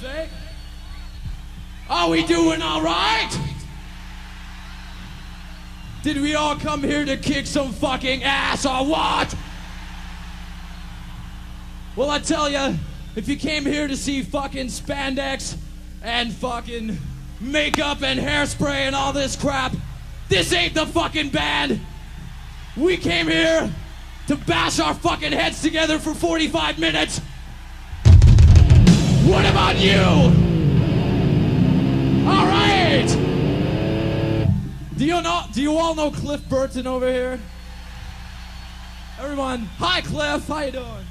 music. Are we doing all right? Did we all come here to kick some fucking ass or what? Well, I tell you, if you came here to see fucking spandex and fucking makeup and hairspray and all this crap, this ain't the fucking band. We came here to bash our fucking heads together for 45 minutes. What about you? All right. Do you all know Cliff Burton over here? Everyone, hi Cliff, how you doing?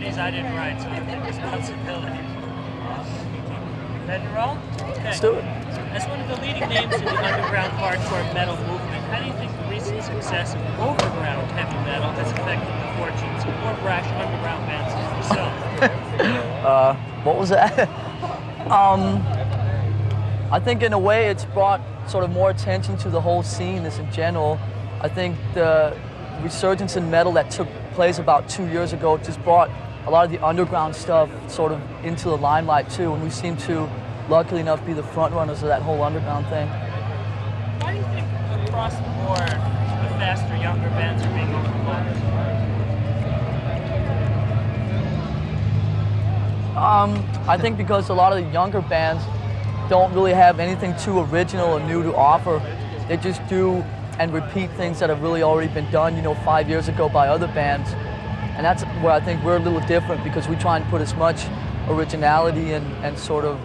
these I didn't write, so I take responsibility. Ready to roll? Okay. Let's do it. As one of the leading names in the underground hardcore metal movement, how do you think the recent success of overground heavy metal has affected the fortunes of more brash underground bands like yourself? What was that? I think in a way it's brought sort of more attention to the whole scene as in general. I think the resurgence in metal that took place about 2 years ago just brought a lot of the underground stuff sort of into the limelight too, and we seem to, luckily enough, be the front runners of that whole underground thing. Why do you think across the board the faster, younger bands are being overlooked? I think because a lot of the younger bands don't really have anything too original or new to offer. They just do and repeat things that have really already been done, 5 years ago by other bands. And that's where I think we're a little different, because we try and put as much originality and sort of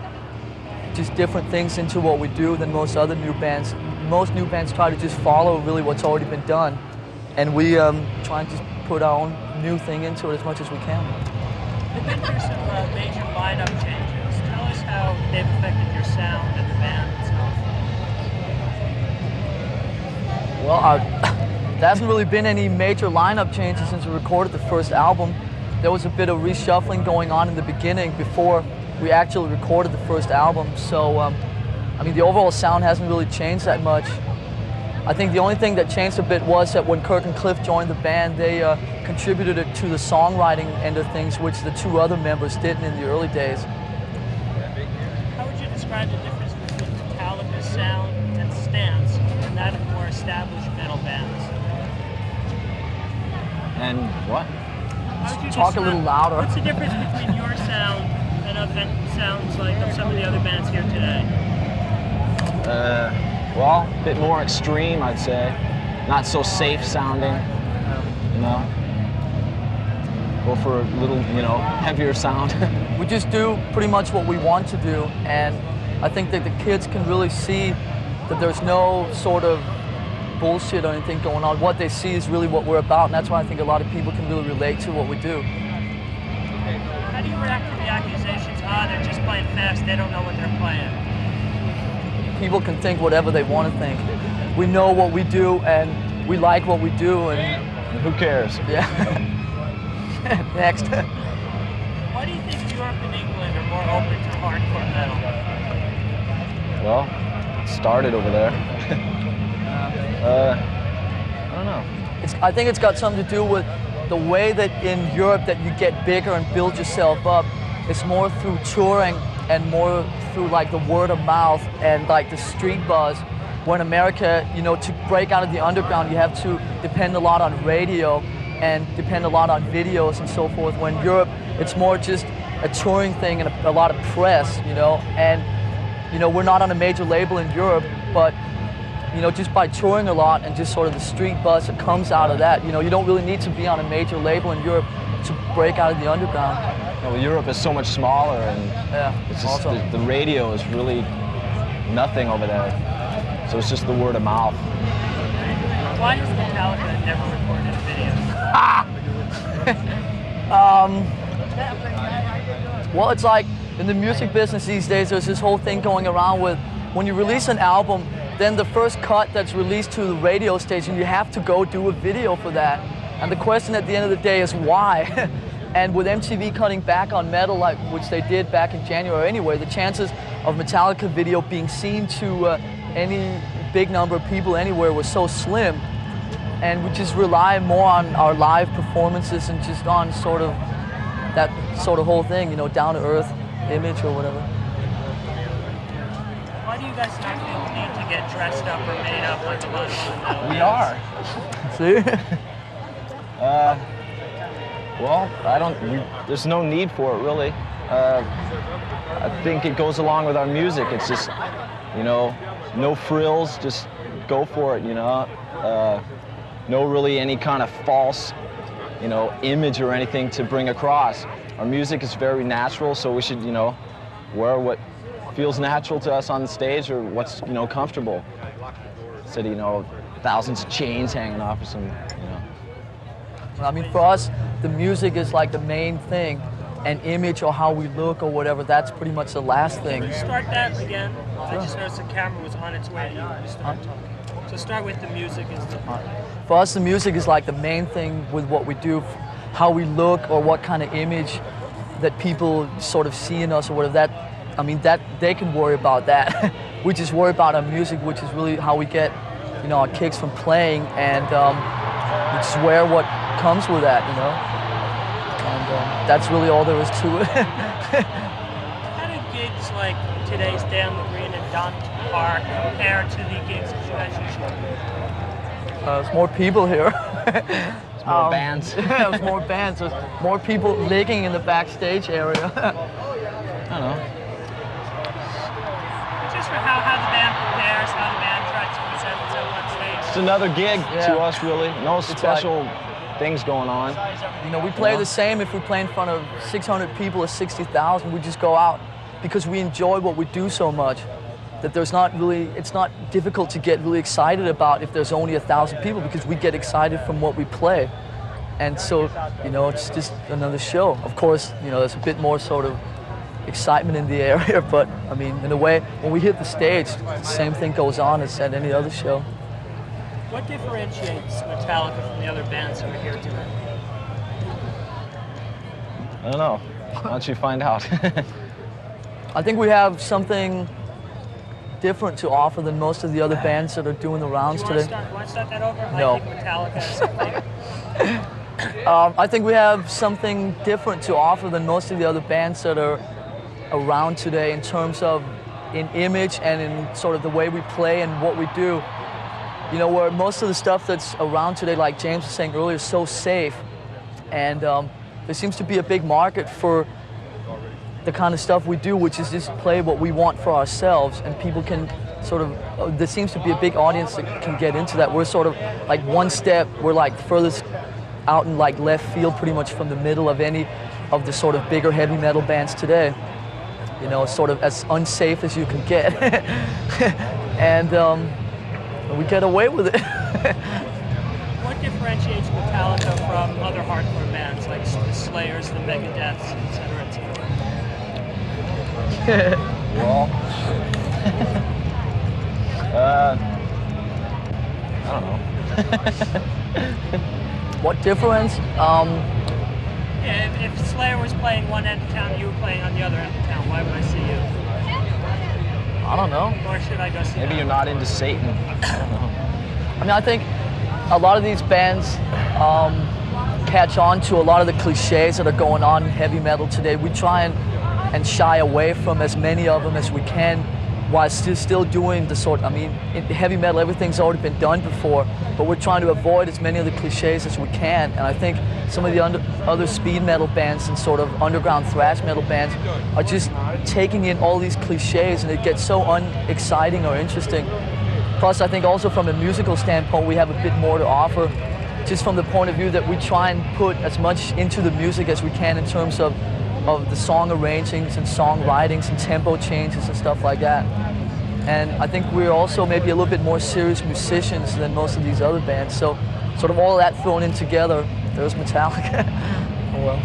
just different things into what we do than most other new bands. Most new bands try to just follow really what's already been done, and we try and just put our own new thing into it as much as we can. There've been through some major lineup changes. Tell us how they've affected your sound and the band itself. Well, there hasn't really been any major lineup changes since we recorded the first album. There was a bit of reshuffling going on in the beginning before we actually recorded the first album. So, I mean, the overall sound hasn't really changed that much. I think the only thing that changed a bit was that when Kirk and Cliff joined the band, they contributed it to the songwriting end of things, which the two other members didn't in the early days. How would you describe the difference between Metallica's sound and stance and that of more established metal bands? And what? Talk a little louder. What's the difference between your sound and sounds like of some of the other bands here today? Well, a bit more extreme, I'd say. Not so safe sounding, Go for a little, heavier sound. We just do pretty much what we want to do, and I think that the kids can really see that there's no sort of bullshit or anything going on. What they see is really what we're about, and that's why I think a lot of people can really relate to what we do. How do you react to the accusations, they're just playing fast, they don't know what they're playing? People can think whatever they want to think. We know what we do, and we like what we do, and who cares? Yeah. Next. Why do you think Europe and England are more open to hardcore metal? Well, it started over there. I don't know. I think it's got something to do with the way that in Europe that you get bigger and build yourself up. It's more through touring and more through like the word of mouth and like the street buzz. When America, to break out of the underground, you have to depend a lot on radio and depend a lot on videos and so forth. When Europe, it's more just a touring thing and a lot of press, and we're not on a major label in Europe, but just by touring a lot and just sort of the street buzz that comes out of that, you don't really need to be on a major label in Europe to break out of the underground. Well, Europe is so much smaller, and it's just the radio is really nothing over there. So it's just the word of mouth. Why does Metallica never record a video? Well, it's like in the music business these days, there's this whole thing going around with when you release an album, then the first cut that's released to the radio station, you have to go do a video for that. And the question at the end of the day is why? And with MTV cutting back on metal, which they did back in January anyway, the chances of Metallica video being seen to any big number of people anywhere was so slim. And we just rely more on our live performances and just on sort of that sort of whole thing, down-to-earth image or whatever. Why do you guys not feel the need to get dressed up or made up like a lot of metal We bands? are. See? Well, there's no need for it, really. I think it goes along with our music. It's just, no frills, just go for it, no really any kind of false, image or anything to bring across. Our music is very natural, so we should, wear what feels natural to us on the stage or what's, comfortable. Instead of, thousands of chains hanging off or some, Do I mean, for us, the music is like the main thing, and image or how we look or whatever, that's pretty much the last thing. Can you start that again? I just noticed the camera was on its way to you when you started talking. So start with the music. For us, the music is like the main thing with what we do, how we look or what kind of image that people sort of see in us or whatever. That, I mean, that they can worry about that. We just worry about our music, which is really how we get, you know, our kicks from playing, and we just wear what comes with that, you know. And that's really all there is to it. How do gigs like today's Dan Green and Don Park compare to the gigs that you guys usually do? There's more people here. There's more bands. Yeah, there's more bands. There's more people licking in the backstage area. I don't know. Just for how the band prepares, how the band tries to present itself on stage. It's another gig to us, really. No special things going on. You know, we play the same if we play in front of 600 people or 60,000. We just go out because we enjoy what we do so much that there's not really, it's not difficult to get really excited about if there's only 1,000 people, because we get excited from what we play. And so, you know, it's just another show. Of course, you know, there's a bit more sort of excitement in the area, but I mean, in a way, when we hit the stage, the same thing goes on as at any other show. What differentiates Metallica from the other bands who are here tonight? I don't know. Why don't you find out? I think we have something different to offer than most of the other bands that are doing the rounds today. Do you want to start that over? No. I think Metallica has something. I think we have something different to offer than most of the other bands that are around today in terms of in image and in sort of the way we play and what we do. You know, where most of the stuff that's around today, like James was saying earlier, is so safe. And there seems to be a big market for the kind of stuff we do, which is just play what we want for ourselves, and people can sort of, there seems to be a big audience that can get into that. We're sort of like one step, we're like furthest out in like left field pretty much from the middle of any of the sort of bigger heavy metal bands today. You know, sort of as unsafe as you can get. And we get away with it. What differentiates Metallica from other hardcore bands like the Slayers, the Megadeths, etc., etc.? Well, I don't know. What difference? Yeah, if Slayer was playing one end of town, you were playing on the other end of town, why would I see you? I don't know. Or should I go see Maybe you're not into Satan. I don't know. I mean, I think a lot of these bands catch on to a lot of the cliches that are going on in heavy metal today. We try and shy away from as many of them as we can, while still doing the sort, I mean, in heavy metal, everything's already been done before, but we're trying to avoid as many of the cliches as we can. And I think some of the other speed metal bands and sort of underground thrash metal bands are just taking in all these cliches, and it gets so unexciting or interesting. Plus, I think also from a musical standpoint, we have a bit more to offer, just from the point of view that we try and put as much into the music as we can in terms of the song arrangings and song writings and tempo changes and stuff like that. And I think we're also maybe a little bit more serious musicians than most of these other bands. So sort of all of that thrown in together, there's Metallica. Oh well.